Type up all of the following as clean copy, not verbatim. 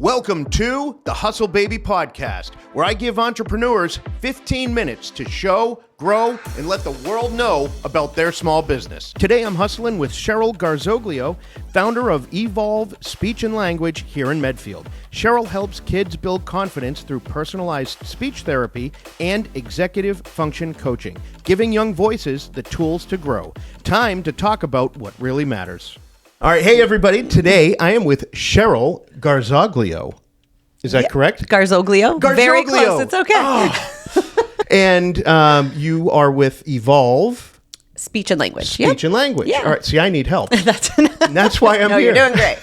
Welcome to the Hustle Baby Podcast, where I give entrepreneurs 15 minutes to show, grow, and let the world know about their small business. Today I'm hustling with Cheryl Garzoglio, founder of Evolve Speech and Language here in Medfield. Cheryl helps kids build confidence through personalized speech therapy and executive function coaching, giving young voices the tools to grow. Time to talk about what really matters. All right. Hey, everybody. Today I am with Cheryl Garzoglio. Is that correct? Garzoglio. Very close. It's okay. Oh. And you are with Evolve Speech and Language. Speech and Language. Yeah. All right. See, I need help. And that's why I'm no, here. You're doing great.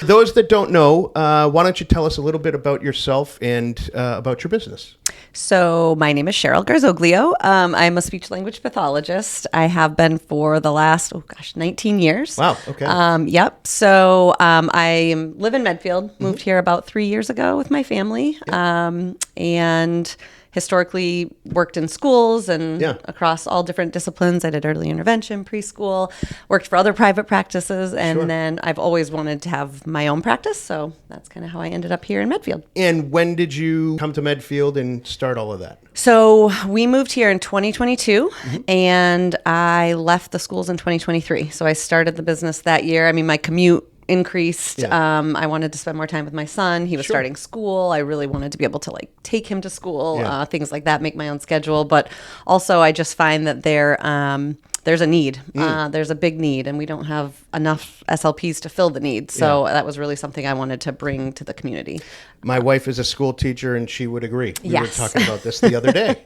Those that don't know, why don't you tell us a little bit about yourself and about your business? So my name is Cheryl Garzoglio. I'm a speech-language pathologist. I have been for the last, 19 years. Wow. Okay. Yep. So I live in Medfield, moved here about 3 years ago with my family, and historically worked in schools and across all different disciplines. I did early intervention, preschool, worked for other private practices, and then I've always wanted to have my own practice. So that's kind of how I ended up here in Medfield. And when did you come to Medfield and start all of that? So we moved here in 2022, and I left the schools in 2023. So I started the business that year. I mean, my commute increased. I wanted to spend more time with my son. He was starting school. I really wanted to be able to take him to school, things like that, make my own schedule. But also I just find that there's a need. There's a big need, and we don't have enough SLPs to fill the need. So that was really something I wanted to bring to the community. My wife is a school teacher, and she would agree. We were talking about this the other day.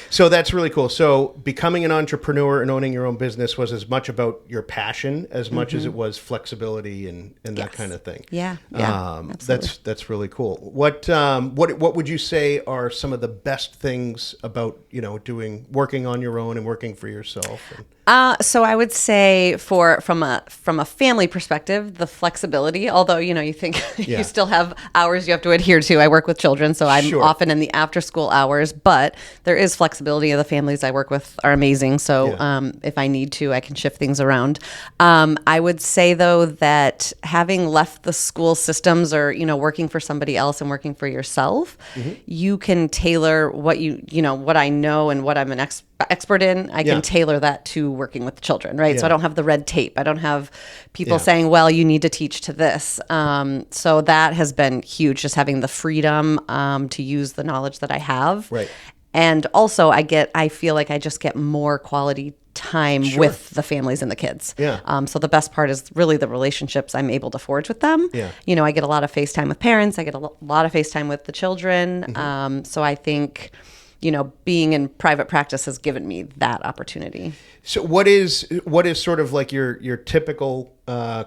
So that's really cool. So becoming an entrepreneur and owning your own business was as much about your passion as much as it was flexibility and that kind of thing. Yeah, absolutely. That's really cool. What would you say are some of the best things about working on your own and working for yourself? So I would say from a family perspective, the flexibility, although, you think you still have hours you have to adhere to. I work with children, so I'm often in the after school hours, but there is flexibility. The families I work with are amazing. So if I need to, I can shift things around. I would say, though, that having left the school systems or, working for somebody else and working for yourself, you can tailor what what I know and what I'm an expert in. I can tailor that to working with children, right? So I don't have the red tape. I don't have people saying, well, you need to teach to this. So that has been huge, just having the freedom to use the knowledge that I have. Right. And also I feel like I just get more quality time with the families and the kids. So the best part is really the relationships I'm able to forge with them. I get a lot of FaceTime with parents. I get a lot of FaceTime with the children. So I think being in private practice has given me that opportunity. So what is sort of like your typical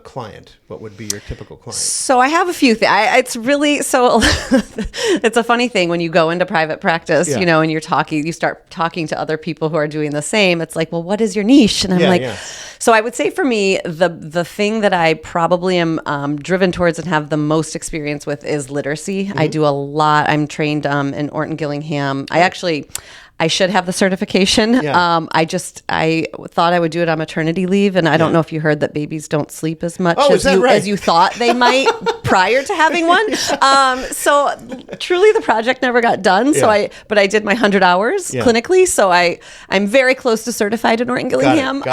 client? What would be your typical client? So I have a few things. It's really it's a funny thing when you go into private practice, and you start talking to other people who are doing the same. It's like, well, what is your niche? And I'm so I would say for me, the thing that I probably am driven towards and have the most experience with is literacy. I do a lot. I'm trained in Orton Gillingham. I should have the certification. I thought I would do it on maternity leave, and I don't know if you heard that babies don't sleep as much as you thought they might prior to having one. So truly, the project never got done. But I did my 100 hours clinically, so I'm very close to certified in Orton Gillingham,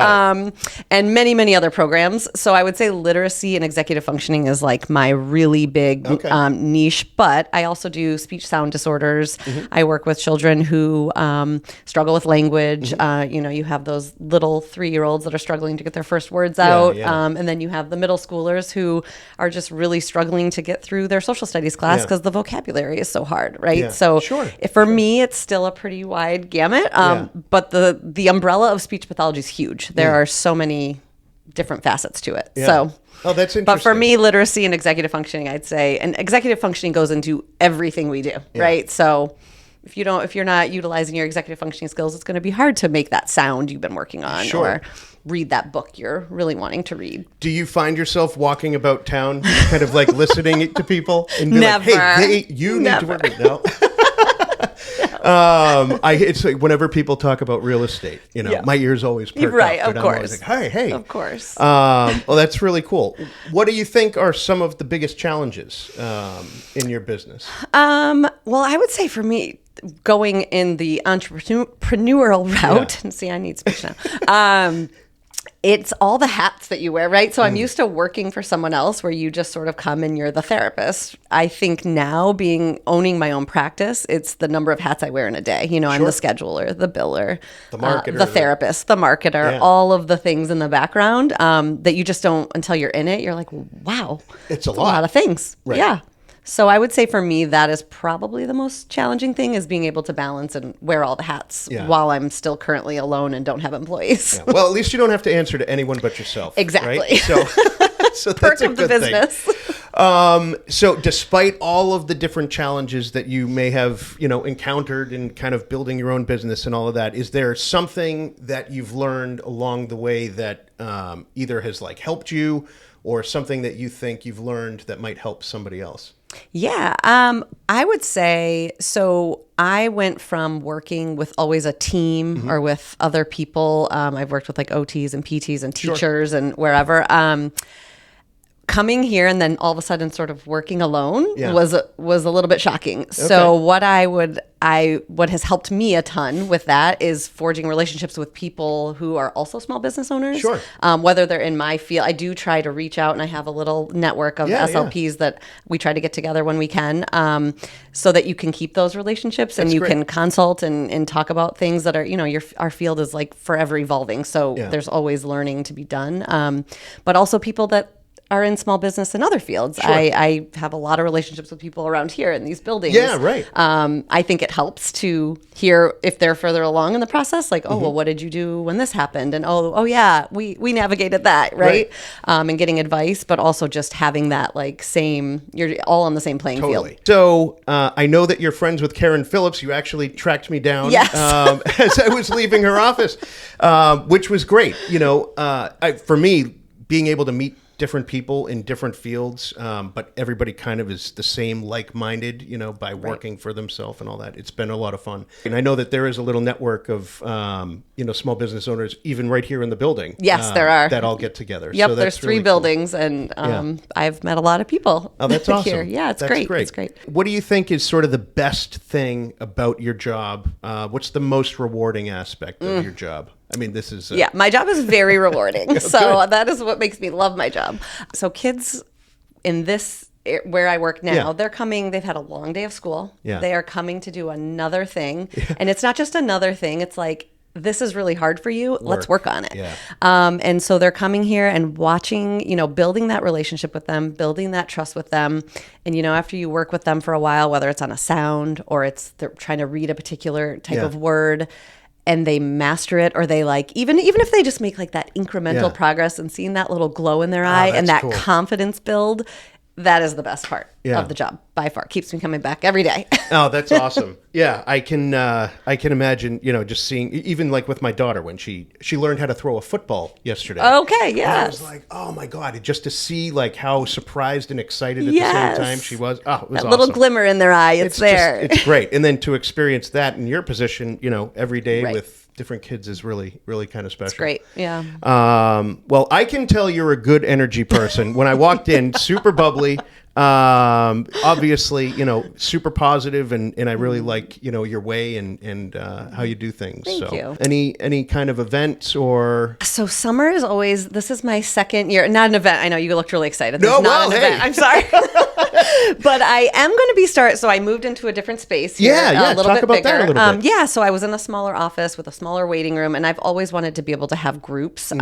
and many, many other programs. So I would say literacy and executive functioning is like my really big niche. But I also do speech sound disorders. I work with children who struggle with language. You have those little 3-year-olds that are struggling to get their first words out. And then you have the middle schoolers who are just really struggling to get through their social studies class because the vocabulary is so hard, right? So for me, it's still a pretty wide gamut. But the umbrella of speech pathology is huge. There are so many different facets to it. So that's interesting. But for me, literacy and executive functioning, I'd say, and executive functioning goes into everything we do, right? So if you're not utilizing your executive functioning skills, it's going to be hard to make that sound you've been working on or read that book you're really wanting to read. Do you find yourself walking about town kind of like listening to people and be Never. like, hey, you need to work with now? It's like whenever people talk about real estate, my ears always perk right, up. of I'm course. always like, hey. Of course. Well, that's really cool. What do you think are some of the biggest challenges in your business? Well, I would say for me, going in the entrepreneurial route, and see, I need speech now. It's all the hats that you wear, right? So I'm used to working for someone else where you just sort of come and you're the therapist. I think now owning my own practice, it's the number of hats I wear in a day. I'm the scheduler, the biller, the marketer, the therapist, the marketer, all of the things in the background that you just don't, until you're in it, you're like, wow, it's a lot of things. Right. Yeah. So I would say for me, that is probably the most challenging thing, is being able to balance and wear all the hats while I'm still currently alone and don't have employees. Yeah. Well, at least you don't have to answer to anyone but yourself. Exactly. Right? So that's a good thing. So despite all of the different challenges that you may have, encountered in kind of building your own business and all of that, is there something that you've learned along the way that either has helped you, or something that you think you've learned that might help somebody else? Yeah, I would say, so I went from working with always a team or with other people. I've worked with OTs and PTs and teachers and wherever. Coming here and then all of a sudden sort of working alone was a little bit shocking. Okay. So what has helped me a ton with that is forging relationships with people who are also small business owners. Sure. Whether they're in my field, I do try to reach out, and I have a little network of SLPs that we try to get together when we can, so that you can keep those relationships. That's and you great. Can consult and talk about things that are, our field is forever evolving. So there's always learning to be done. But also people that are in small business in other fields. Sure. I have a lot of relationships with people around here in these buildings. Yeah, right. I think it helps to hear if they're further along in the process, well, what did you do when this happened? And oh yeah, we navigated that, right? And getting advice, but also just having that you're all on the same playing field. So I know that you're friends with Karen Phillips. You actually tracked me down as I was leaving her office, which was great. For me, being able to meet different people in different fields, but everybody kind of is the same, like-minded, by working for themselves and all that. It's been a lot of fun. And I know that there is a little network of, small business owners, even right here in the building. Yes, there are. That all get together. Yep, so there's 3 buildings, cool. And I've met a lot of people. Oh, that's awesome. Here. Yeah, it's great. It's great. What do you think is sort of the best thing about your job? What's the most rewarding aspect of your job? I mean, this is... my job is very rewarding. So that is what makes me love my job. So kids in this, where I work now, they've had a long day of school. Yeah. They are coming to do another thing. Yeah. And it's not just another thing. It's this is really hard for you. Let's work on it. Yeah. And so they're coming here and watching, building that relationship with them, building that trust with them. And, after you work with them for a while, whether it's on a sound or they're trying to read a particular type of word, and they master it, or they even if they just make that incremental progress and seeing that little glow in their eye and that confidence build, that is the best part of the job by far. Keeps me coming back every day. Oh, that's awesome. Yeah, I can imagine, just seeing, even with my daughter when she learned how to throw a football yesterday. Okay, yeah. I was like, oh my God, just to see how surprised and excited at the same time she was. Oh, it was that little glimmer in their eye, it's there. It's great. And then to experience that in your position, every day with different kids is really, really kind of special. It's great, yeah. Well, I can tell you're a good energy person. When I walked in, super bubbly, obviously, super positive, and I really like, your way and how you do things. Thank you. Any kind of events or? So summer is always, this is my second year, not an event. I know you looked really excited. This is not an event. I'm sorry. But I am going to be so I moved into a different space here, a little talk bit about bigger. That a little bit. So I was in a smaller office with a smaller waiting room, and I've always wanted to be able to have groups.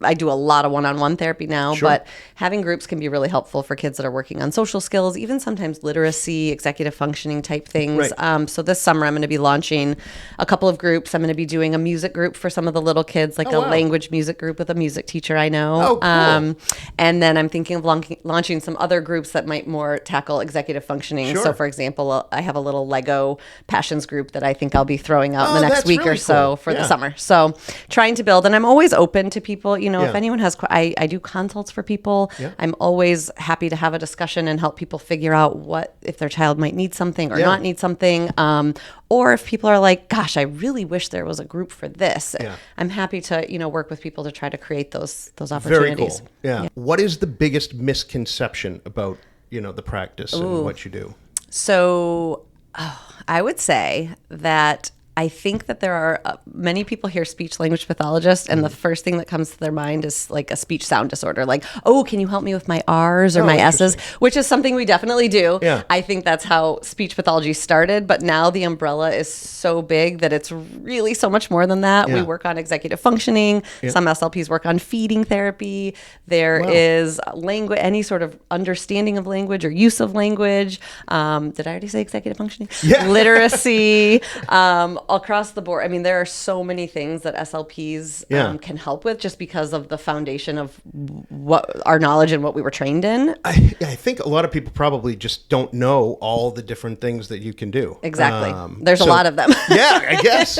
I do a lot of one-on-one therapy now, but having groups can be really helpful for kids that are working on social skills, even sometimes literacy, executive functioning type things. Right. So this summer I'm going to be launching a couple of groups. I'm going to be doing a music group for some of the little kids, language music group with a music teacher I know. Oh, cool. And then I'm thinking of launching some other groups that might more tackle executive functioning. Sure. So for example, I have a little Lego passions group that I think I'll be throwing out in the next week or so for the summer. So trying to build, and I'm always open to people, if anyone has, I do consults for people. Yeah. I'm always happy to to have a discussion and help people figure out what, if their child might need something or not need something. Or if people are like, gosh, I really wish there was a group for this. Yeah. I'm happy to, work with people to try to create those opportunities. Very cool. Yeah. What is the biggest misconception about, the practice and what you do? So I would say that I think that there are many people hear speech-language pathologist, and the first thing that comes to their mind is like a speech sound disorder. Like, oh, can you help me with my R's or my S's? Which is something we definitely do. Yeah. I think that's how speech pathology started, but now the umbrella is so big that it's really so much more than that. Yeah. We work on executive functioning. Yeah. Some SLPs work on feeding therapy. There is language, any sort of understanding of language or use of language. Did I already say executive functioning? Yeah. Literacy. Across the board. I mean, there are so many things that SLPs can help with just because of the foundation of what our knowledge and what we were trained in. I think a lot of people probably just don't know all the different things that you can do. Exactly. There's a lot of them. Yeah, I guess.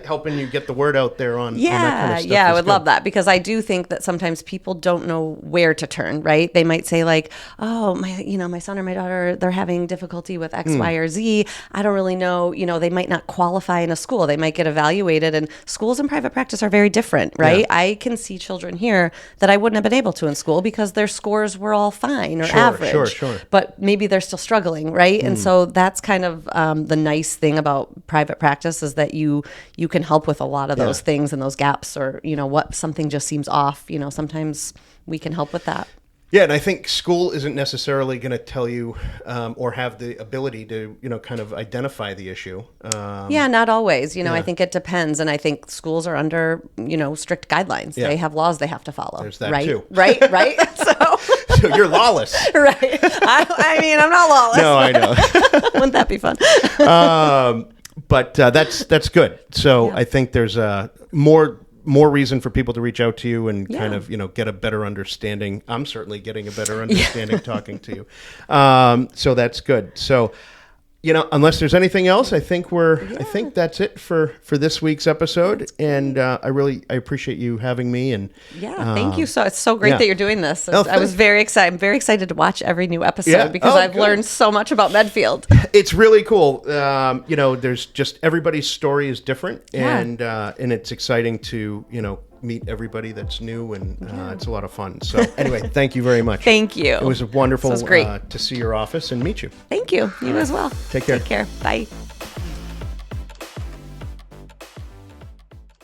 Helping you get the word out there on that kind of stuff. Yeah, I would love that, because I do think that sometimes people don't know where to turn, right? They might say like, oh, my son or my daughter, they're having difficulty with X, Y, or Z. I don't really know, they might not qualify in a school. They might get evaluated, and schools and private practice are very different, right? Yeah. I can see children here that I wouldn't have been able to in school because their scores were all fine or average. Sure. But maybe they're still struggling, right? And so that's kind of the nice thing about private practice is that you can help with a lot of those things and those gaps, or what something just seems off. Sometimes we can help with that. Yeah, and I think school isn't necessarily going to tell you or have the ability to, kind of identify the issue. Not always. I think it depends. And I think schools are under, strict guidelines. Yeah. They have laws they have to follow. There's that too. Right. So you're lawless. Right. I mean, I'm not lawless. No, I know. Wouldn't that be fun? But that's good. So I think there's more reason for people to reach out to you and kind of, get a better understanding. I'm certainly getting a better understanding talking to you. So that's good. So, unless there's anything else, I think I think that's it for this week's episode. And I appreciate you having me. And thank you. So it's so great that you're doing this. I was very excited. I'm very excited to watch every new episode because I've learned so much about Medfield. It's really cool. There's just everybody's story is different, and it's exciting to meet everybody that's new, and it's a lot of fun. So anyway, thank you very much. Thank you. It was wonderful to see your office and meet you. Thank you. You as well. Take care. Take care. Bye.